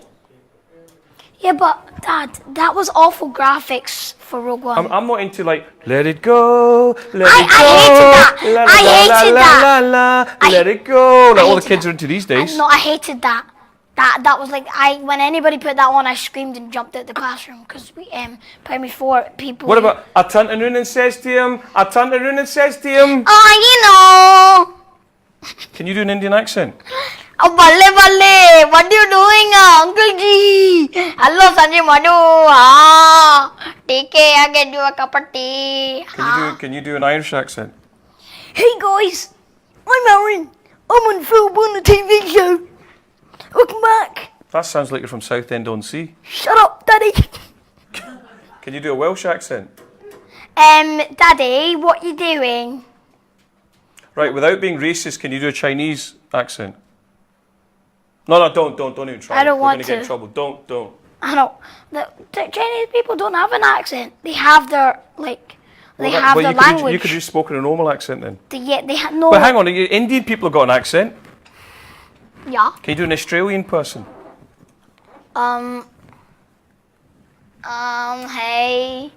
Yeah, but Dad, that was awful graphics for Rogue One. I'm not into like let it go, let I it go, hated that. la, I la, hated la, that. la, la, I- let it go. Like all the hated kids that. are into these days. No, I hated that. That was like when anybody put that on, I screamed and jumped out the classroom because we primary 4 people. What about I turned around and says to him? I turned around and says to him. Oh, you know. Can you do an Indian accent? Oh, balle balle. What are you doing, Uncle G? Hello, Sanjay Majhu. Take care. I get you a cup of tea. Can you do an Irish accent? Hey guys, I'm Arin. I'm on fullbhoona TV show. Welcome back. That sounds like you're from Southend-on-Sea. Shut up, Daddy. Can you do a Welsh accent? Daddy, what you doing? Right, without being racist, can you do a Chinese accent? No, don't even try. I don't want We're gonna get in to. trouble. Don't. I know. The Chinese people don't have an accent. They have their, they have their language. You could just spoke in a normal accent then. They have no... But hang on, Indian people have got an accent. Yeah. Can you do an Australian person? Hey.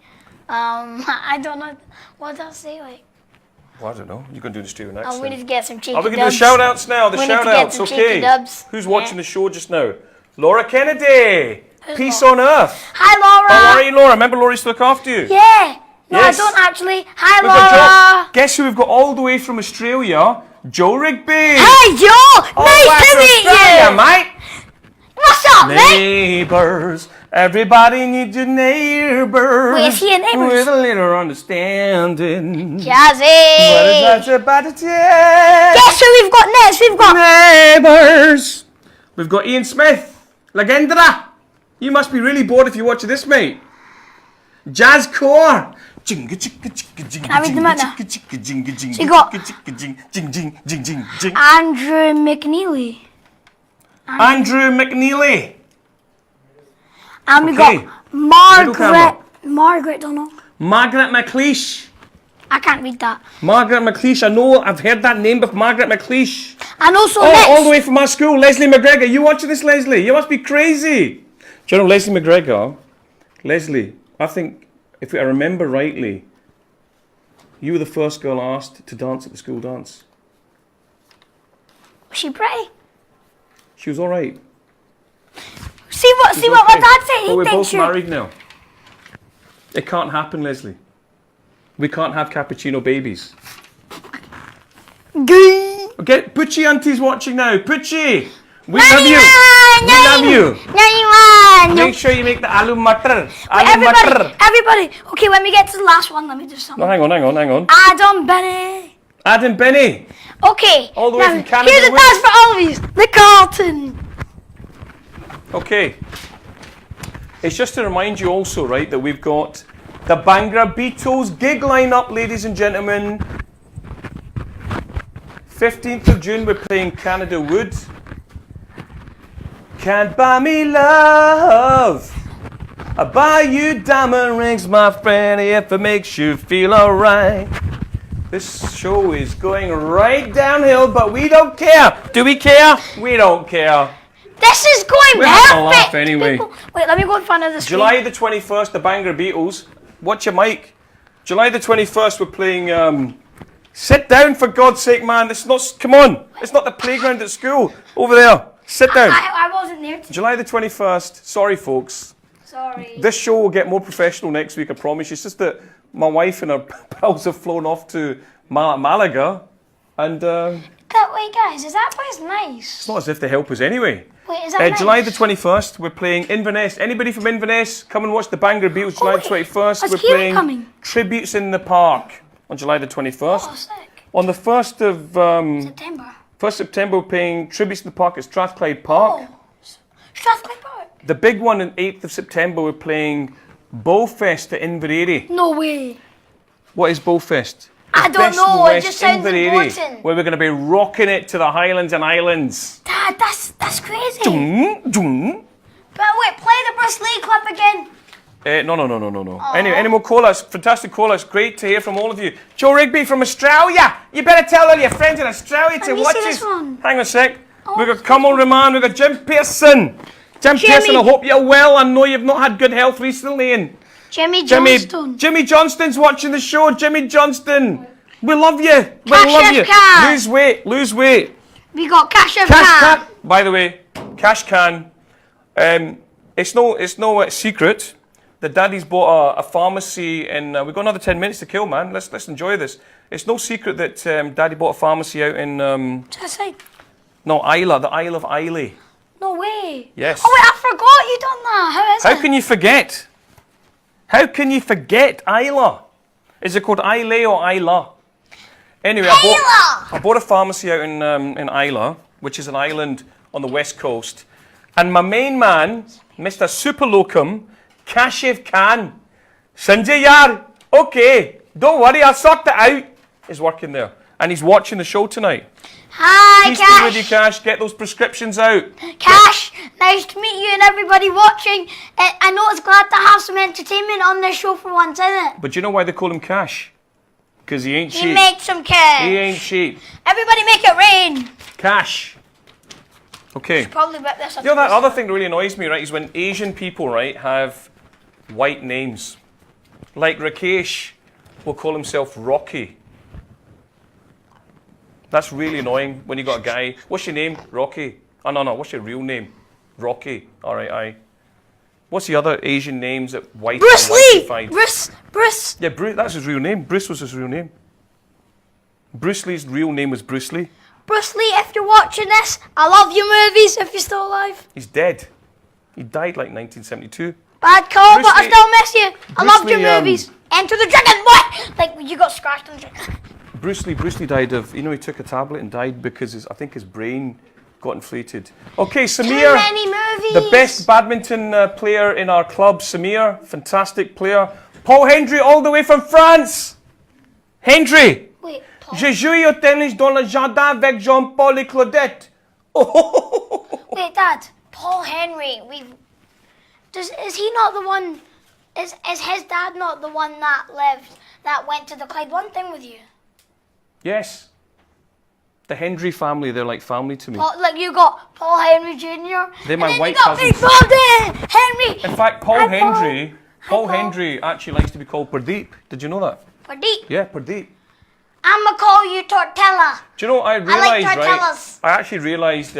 I don't know. What does that say, like? Well, I don't know. You can do an Australian We accent. need to get some cheeky Are we going dubs. to do the shout-outs now? The We need to get shout-outs, some okay. cheeky dubs. Who's Yeah. watching the show just now? Laura Kennedy! Peace on Earth! Hi, Laura. How are you, Laura? Remember Laura used to look after you? Yeah. No, Yes. I don't actually. Hi, We've got Laura. Guess who we've got all the way from Australia? Joe Rigby! Hi, Joe. All Nice the way to from meet Australia, you. mate! What's up, mate? Neighbours, everybody needs your neighbours. Wait, is he a neighbours? With a little understanding. Jazzy. What is that about to tell? Guess who we've got next? We've got... Neighbours! We've got Ian Smith, Legendra. You must be really bored if you're watching this, mate. Jazz Core. Can I read them out now? So you got Andrew McNeely. Andrew McNeely. And we Okay. got Middle camera. Margaret, don't know. Margaret McLeish. I can't read that. Margaret McLeish. I know, I've heard that name before. Margaret McLeish. And also Oh, next... all the way from our school, Leslie McGregor. You watching this, Leslie? You must be crazy. Do you know Leslie McGregor? Leslie, I think, if I remember rightly, you were the first girl asked to dance at the school dance. Was she pretty? She was all right. See what my dad said. But He we're thinks both you're... married now. It can't happen, Leslie. We can't have cappuccino babies. Gay. Okay, Poochie Auntie's watching now. Poochie, we Nanny love you. man, We love you. Nanny man. Make sure you make the aloo matar. Wait, everybody. Okay, when we get to the last one, let me do something. No, hang on. Adam Benny. Adam Benny. Okay. All the way now, from Canada here's a with dance us. for all of you. The Carlton. Okay. It's just to remind you also, right, that we've got the Bhangra Beatles gig lineup, ladies and gentlemen. 15th of June, we're playing Canada Wood. Can't buy me love. I buy you diamond rings, my friend, if it makes you feel alright. This show is going right downhill, but we don't care. Do we care? We don't care. This is going We're having a perfect. laugh anyway. People. Wait, let me go in front of the screen. July the 21st, the Bhangra Beatles. Watch your mic. July the 21st, we're playing... sit down, for God's sake, man. It's not... Come on. It's not the playground at school. Over there. Sit down. I wasn't there today. July the 21st. Sorry, folks. Sorry. This show will get more professional next week, I promise. It's just that my wife and her pals have flown off to Malaga. And Wait, guys, is that place nice? it's not as if they help us anyway. Wait, is that nice? July the 21st, we're playing Inverness. Anybody from Inverness, come and watch the Bhangra Beatles. July the 21st, is we're Kieran playing coming? Tributes in the Park on July the 21st. Oh, sick. On the 1st of September. 1st September, we're playing Tributes in the Park at Strathclyde Park. Oh. Strathclyde Park. The big one on 8th of September, we're playing Bowfest at Inveraray. No way. What is Bowfest? I It's don't Best in know, it West just sounds Inveraray, important. where we're going to be rocking it to the Highlands and Islands. Dad, that's crazy. Dun. But wait, play the Bruce Lee clip again. No. Any more call-outs? Fantastic call-outs. Great to hear from all of you. Joe Rigby from Australia. You better tell all your friends in Australia to me watch see this. this one. Hang on a sec. We've got Kamal Rahman. We've got Jim Pearson. Jim Pearson, I hope you're well. I know you've not had good health recently. And Jimmy Johnston. Jimmy Johnston's watching the show. Jimmy Johnston. We love you. We Cash love you. Can. Lose weight. We got Cash Cash Can. Can. By the way, Cash Can. It's no secret that Daddy's bought a pharmacy, and we've got another 10 minutes to kill, man. Let's enjoy this. It's no secret that Daddy bought a pharmacy out in Just say. No, Isla, the Isle of Islay. No way. Yes. Oh wait, I forgot you done that. How is How it? can you forget? How can you forget Isla? Is it called Islay or Isla? Anyway, I bought a pharmacy out in Isla, which is an island on the west coast. And my main man, Mr. Superlocum, Kashif Khan, Sanjay Yar, okay, don't worry, I'll sort it out, is working there. And he's watching the show tonight. Hi, Peace be with you, Cash. Cash. Get those prescriptions out. Cash, nice to meet you and everybody watching. I know it's glad to have some entertainment on this show for once, isn't it? But do you know why they call him Cash? Because he ain't He cheap. makes some cash. He ain't cheap. Everybody make it rain. Cash. Okay. Probably about this. You know, that other thing that really annoys me, right, is when Asian people, right, have white names. Like Rakesh will call himself Rocky. That's really annoying when you got a guy. What's your name? Rocky. Oh, no, what's your real name? Rocky. All right, aye. What's the other Asian names that white? Bruce Lee. Whiteified? Bruce. Yeah, Bruce. That's his real name. Bruce was his real name. Bruce Lee's real name was Bruce Lee. Bruce Lee, if you're watching this, I love your movies if you're still alive. He's dead. He died like 1972. Bad call, Bruce but I Lee- still miss you. I Bruce loved your Lee, movies. Enter the Dragon, boy! Like, you got scratched on the dragon. Bruce Lee died of, he took a tablet and died because I think his brain got inflated. Okay, Too Samir, many movies. the best badminton player in our club, Samir, fantastic player. Paul Hendry, all the way from France. Hendry, Wait, Paul. j'ai joué au tennis dans le jardin avec Jean-Paul et Claudette. Wait, Dad. Paul Henry. Is he not the one? Is his dad not the one that went to the Clyde one thing with you? Yes. The Hendry family, they're like family to me. Like you got Paul Henry Jr. They're my and then white you got cousins. Big Bobby Henry. In fact, Paul Hi, Hendry, Paul Paul. Hendry actually likes to be called Pradeep. Did you know that? Pradeep. Yeah, Pradeep. I'ma call you Tortella. Do you know what I like realised, right? tortillas. I actually realised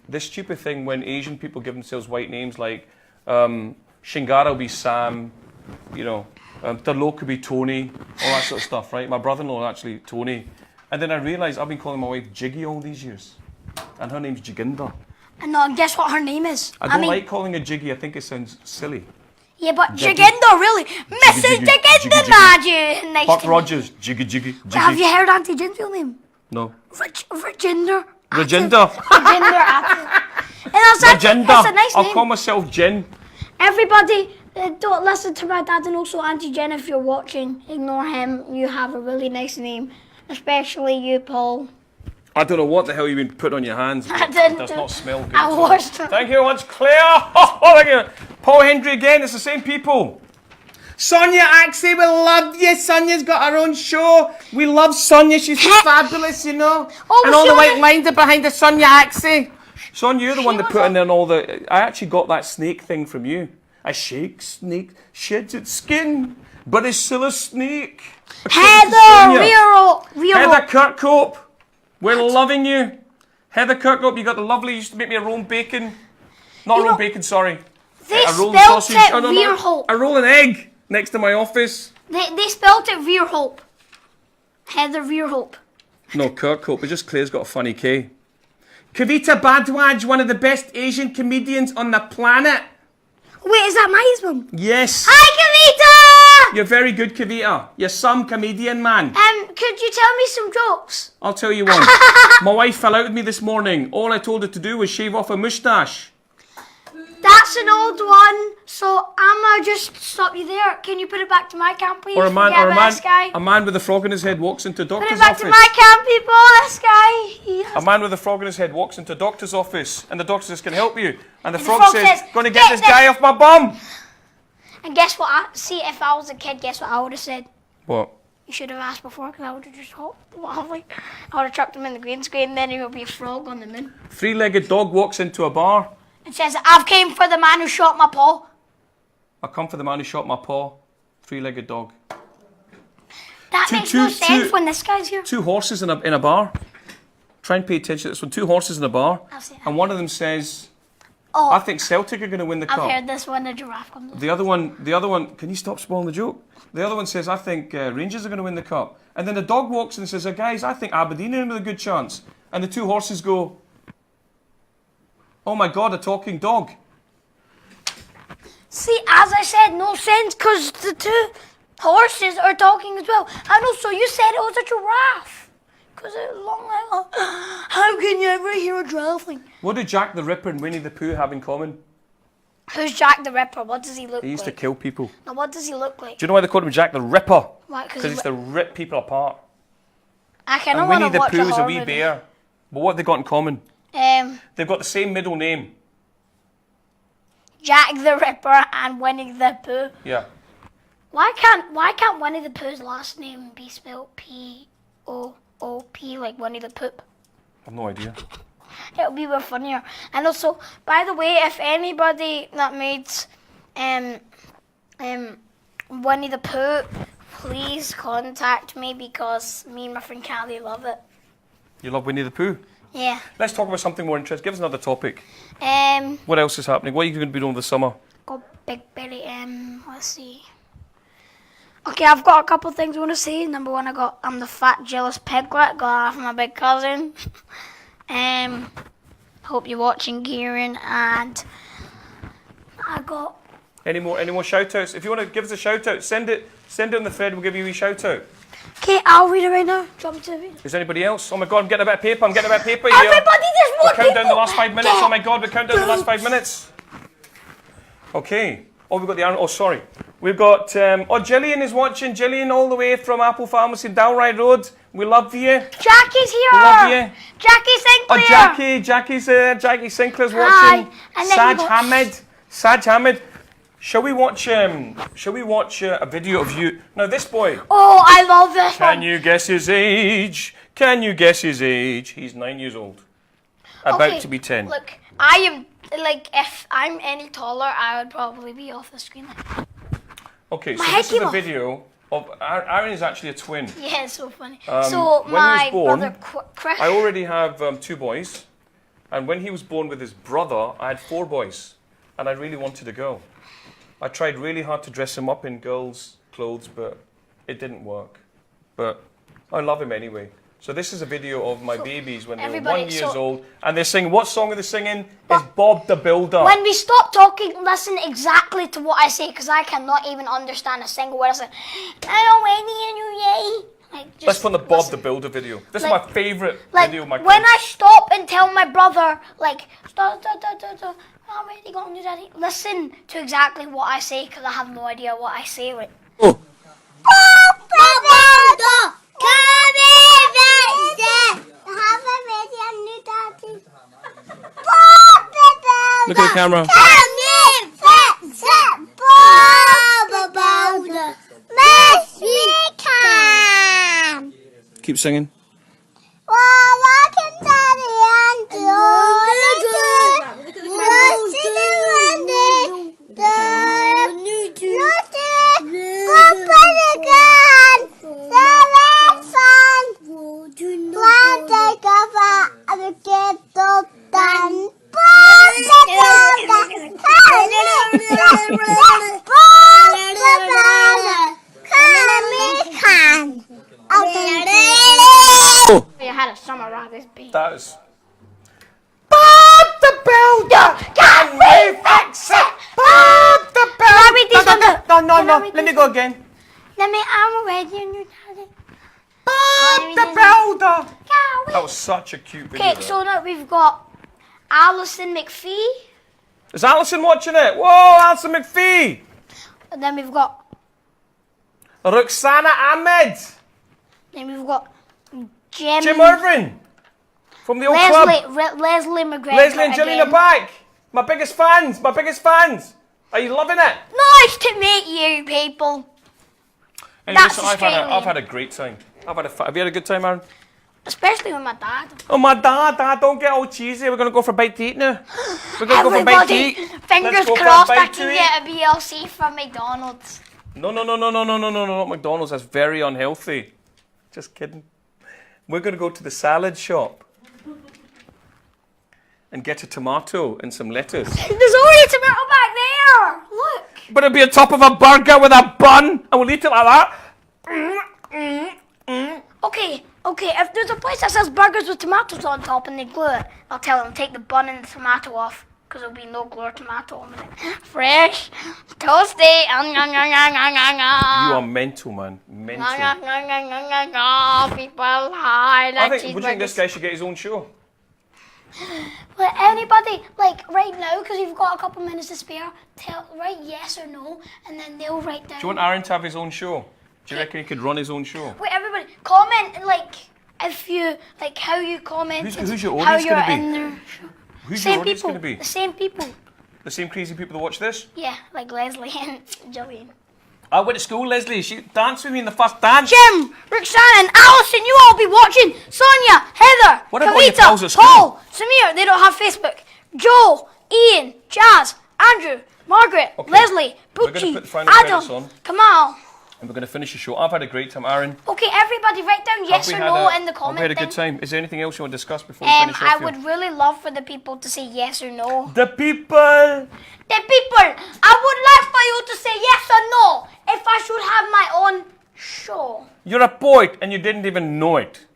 this stupid thing when Asian people give themselves white names like Shingara will be Sam, Tarlo could be Tony, all that sort of stuff, right? My brother-in-law actually Tony. And then I realised I've been calling my wife Jiggy all these years. And her name's Jiginder. And guess what her name is? I don't like calling her Jiggy, I think it sounds silly. Yeah, but Jiggy. Jaginder, really. Mrs. Jiggy, Jaginder Jiggy. Majhu. Nice Buck to Rogers, Jiggy Jiggy, meet you. Have Jiggy. you heard Auntie Jin's real name? No. Rajinder. Rajinder. Rajinder Atten. And that's a Rajinder. nice I'll name. call myself Jin. Everybody, don't listen to my dad and also Auntie Jen if you're watching. Ignore him. You have a really nice name. Especially you, Paul. I don't know what the hell you've been put on your hands. I But didn't it does do- not smell good. I at all. washed them. Thank you very much, Claire. Oh, thank you. Paul Hendry again. It's the same people. Sonia Axie, we love you. Sonia's got her own show. We love Sonia. She's fabulous, Oh, and all the Sonia- white lines are behind the Sonia Axie. Sonia, you're the one that was put a- in there all the... I actually got that snake thing from you. A shake snake sheds its skin, but it's still a snake. Heather, Sonia. real. Heather Kirkhope, we're loving you. Heather Kirkhope, you got the lovely, you used to make me a rolled bacon. Not You rolled know, bacon, sorry. They A rolled spelled sausage. it Oh, no, Veerhope. a rolled egg next to my office. They spelled it Veerhope. Heather Veerhope. No, Kirkhope, it's just Claire's got a funny K. Kavita Bhardwaj, one of the best Asian comedians on the planet. Wait, is that my husband? Yes. Hi, Kavita! You're very good, Kavita. You're some comedian, man. Could you tell me some jokes? I'll tell you one. My wife fell out with me this morning. All I told her to do was shave off her moustache. That's an old one, so I'ma just stop you there. Can you put it back to my camp, please? Or a man, Forget this guy. a man with a frog in his head walks into a Put doctor's it back office. to my camp, people. This guy. He has A man with a frog in his head walks into a doctor's office, and the doctor says, "Can I help you?" And the the frog frog says, says, "Going to "Get get this this." guy off my bum." And guess what? See, if I was a kid, guess what I would have said? What? You should have asked before, because I would have just hopped. I would have chucked him in the green screen, then he would be a frog on the moon. Three-legged dog walks into a bar. It says, "I've came for the man who shot my paw." I come for the man who shot my paw. Three-legged dog. That Two- makes no two- sense two- when this guy's here. Two horses in a bar. Try and pay attention to this one. Two horses in a bar, I'll see that. and one of them says, Oh, "I think Celtic are going to win the I've cup." heard this when a giraffe comes. The other one, can you stop spoiling the joke? The other one says, "I think Rangers are going to win the cup." And then the dog walks in and says, "Guys, I think Aberdeen are in with a good chance." And the two horses go, Oh my God, a talking dog. See, as I said, no sense, because the two horses are talking as well. And also, you said it was a giraffe. Because it was long like, how can you ever hear a giraffe? What do Jack the Ripper and Winnie the Pooh have in common? Who's Jack the Ripper? What does he look like? He used to kill people. Now, what does he look like? Do you know why they called him Jack the Ripper? Why? Because he used to rip people apart. I kind of And want Winnie to the watch Pooh is a horror wee movie. bear. But what have they got in common? They've got the same middle name. Jack the Ripper and Winnie the Pooh. Yeah. Why can't Winnie the Pooh's last name be spelled P-O-O-P like Winnie the Poop? I have no idea. It'll be more funnier. And also, by the way, if anybody that made Winnie the Pooh, please contact me because me and my friend Callie love it. You love Winnie the Pooh? Yeah. Let's talk about something more interesting. Give us another topic. Um. What else is happening? What are you going to be doing this summer? Got Big Belly. Let's see. Okay, I've got a couple of things I want to say. Number one, I'm the fat jealous piglet. Got off my big cousin. Hope you're watching, Kieran. And I got. Any more shout outs? If you want to give us a shout out, send it on the thread. We'll give you a wee shout out. Okay, I'll read it right now. Drop it to me. Is there anybody else? Oh my God, I'm getting a bit of paper. Here. Everybody, there's more We're counting down the people. last 5 minutes. Oh my God, we're counting down the last 5 minutes. Okay. Oh, we've got the Aaron. Oh, sorry. We've got. Gillian is watching. Gillian, all the way from Apple Pharmacy, Dalry Road. We love you. Jackie's here. We love you. Jackie Sinclair. Oh, Jackie's there. Jackie Sinclair's watching. And then Saj Hamid. Shall we watch a video of you? Now, this boy. Oh, I love this one. Can you guess his age? Can you guess his age? He's 9 years old. About to be 10. Look, I am, like, if I'm any taller, I would probably be off the screen. Okay, so My this head is a came video of... Aaron is actually a twin. Yeah, it's so funny. when So, he my was born, brother, Chris... I already have 2 boys. And when he was born with his brother, I had 4 boys. And I really wanted a girl. I tried really hard to dress him up in girls' clothes, but it didn't work. But I love him anyway. So this is a video of my babies when they were 1 year old. And they're singing, what song are they singing? It's Bob the Builder. When we stop talking, listen exactly to what I say, because I cannot even understand a single word I say. Like, Let's put the Bob the Builder video. This is my favourite video of my kids. When I stop and tell my brother, like, stop, I'm ready, go on, do daddy. Listen to exactly what I say, because I have no idea what I say. Like, Oh. Look at the camera. Keep singing. I had a summer rabbit's beat. That is... Bob the Builder! Can we fix it? Bob the Builder! No. Let me go again. I'm ready and you daddy. Bob the Builder! That was such a cute video. Okay, so now we've got Alison McPhee. Is Alison watching it? Whoa, Alison McPhee! And then we've got Roxana Ahmed! Jim Irvin! From the old club. Leslie McGregor. Leslie and Gillian are back! My biggest fans! Are you loving it? Nice to meet you, people. Anyway, That's so Australian. I've had a great time. Have you had a good time, Aaron? Especially with my dad. Oh, my dad, don't get all cheesy. We're going to go for a bite to eat now. We're going to go for a bite to eat. Fingers Let's go for a crossed I bite to can eat. get a BLC from McDonald's. No, not McDonald's. That's very unhealthy. Just kidding. We're going to go to the salad shop and get a tomato and some lettuce. There's already a tomato back there. Look. But it'll be on top of a burger with a bun, and we'll eat it like that. Okay, Okay, if there's a place that sells burgers with tomatoes on top and they glue it, I'll tell them take the bun and the tomato off, because there'll be no glue or tomato on it. Fresh, toasty. You are mental, man. Mental. People hide. I think, would you think this guy should get his own show? Well, anybody, like right now, because we've got a couple minutes to spare, write yes or no, and then they'll write down. Do you want Arin to have his own show? Do you reckon he could run his own show? Wait, everybody, comment like if you like how you comment. Who's your how audience you're going to be? in their show. Who's Same your audience people. going to be? The same people. The same crazy people that watch this? Yeah, like Leslie and Jillian. I went to school, Leslie. She danced with me in the first dance. Jim, Roxanne, Alison, you all be watching. Sonia, Heather, What about your Kavita, pals at school? Paul, Samir, they don't have Facebook. Joe, Ian, Jazz, Andrew, Margaret, Okay, Leslie, we're gonna Butchie, put the final credits Adam, on. Kamal. And we're going to finish the show. I've had a great time, Arin. Okay, everybody write down yes or no in the Have comment we had a thing. good time? Is there anything else you want to discuss before we finish off I here? would really love for the people to say yes or no. The people! The people, I would like for you to say yes or no if I should have my own show. You're a poet and you didn't even know it.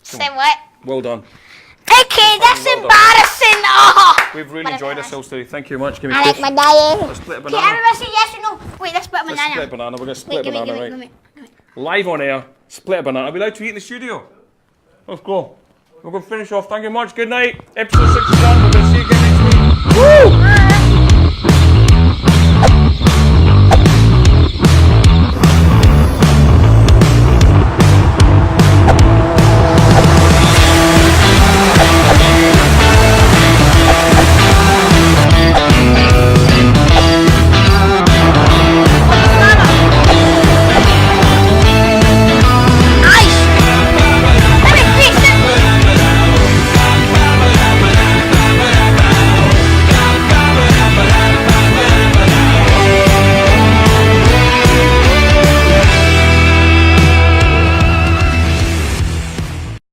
Say what? Well done. Okay, that's well done. embarrassing. Oh. We've really But enjoyed I- ourselves today. Thank you very much. Give me I a like kiss. my diet. Let's split a Okay, banana. everybody say yes or no. Wait, let's split a Let's banana. split a banana. We're going to split Wait, a give me, banana, give me, right? give me. Live on air. Split a banana. Are we allowed to eat in the studio? Let's go. We're going to finish off. Thank you much. Good night. Episode 6 is done. We're going to see you again next week. Woo!